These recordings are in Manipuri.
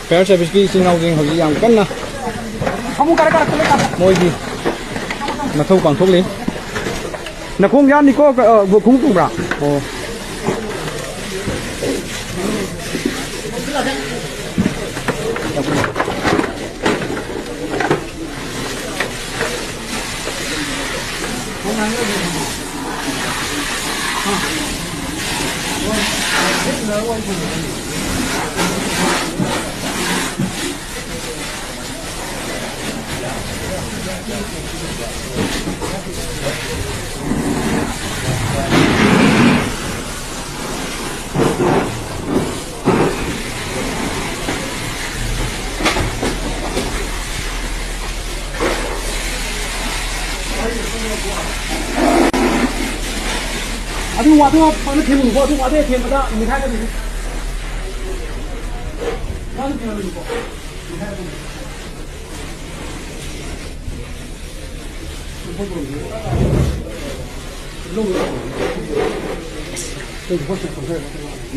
ꯐꯤꯌꯔ ꯁꯥꯔꯚꯤꯁꯀꯤ ꯏꯆꯤꯟ ꯏꯅꯥꯎꯁꯤꯡ ꯍꯧꯖꯤꯛ ꯌꯥꯝ ꯀꯟꯅ ꯃꯣꯏꯒꯤ ꯃꯊꯧ ꯄꯥꯡꯊꯣꯛꯂꯤ ꯅꯈꯣꯡ ꯌꯥꯅꯤꯀꯣ ꯈꯣꯡꯎꯞ ꯇꯣꯡꯕ꯭ꯔꯥ ꯑꯣ ꯑꯗꯨ ꯋꯥꯗꯣ ꯐꯖꯅ ꯊꯦꯡꯉꯨꯀꯣ ꯑꯗꯨ ꯋꯥꯗꯣ ꯊꯦꯡꯕꯗ ꯃꯤꯊꯥꯏꯒꯅꯤ ꯐꯖꯅ ꯊꯦꯡꯉꯨꯀꯣ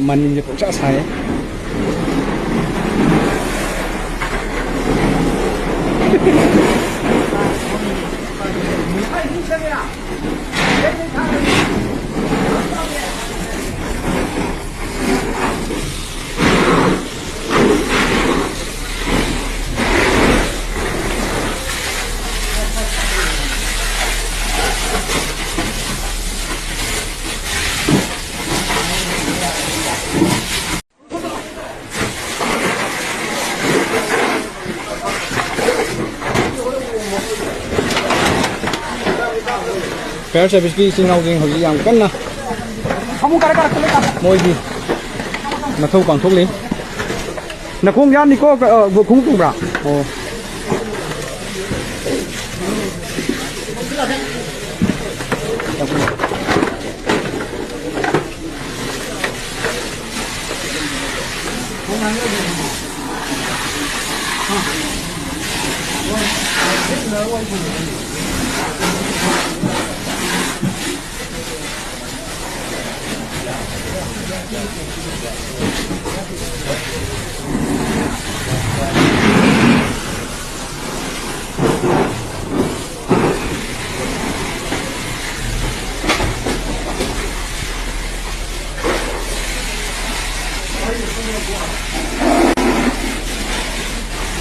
ꯃꯅꯤꯟꯁꯦ ꯄꯨꯡꯁꯥ ꯁꯥꯏꯌꯦ ꯐꯤꯌꯔ ꯁꯥꯔꯚꯤꯁꯀꯤ ꯏꯆꯤꯟ ꯏꯅꯥꯎꯁꯤꯡ ꯍꯧꯖꯤꯛ ꯌꯥꯝ ꯀꯟꯅ ꯃꯣꯏꯒꯤ ꯃꯊꯧ ꯄꯥꯡꯊꯣꯛꯂꯤ ꯅꯈꯣꯡ ꯌꯥꯅꯤꯀꯣ ꯈꯣꯡꯎꯞ ꯇꯣꯡꯕ꯭ꯔꯥ ꯑꯣ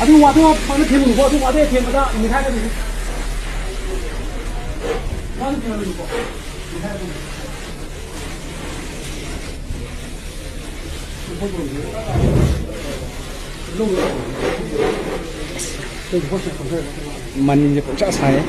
ꯑꯗꯨ ꯋꯥꯗꯣ ꯐꯖꯅ ꯊꯦꯡꯉꯨꯀꯣ ꯑꯗꯨ ꯋꯥꯗꯣ ꯊꯦꯡꯕꯗ ꯃꯤꯊꯥꯏꯒꯅꯤ ꯐꯖꯅ ꯊꯦꯡꯉꯨꯀꯣ ꯃꯅꯤꯟꯁꯦ ꯄꯨꯡꯁꯥ ꯁꯥꯏꯌꯦ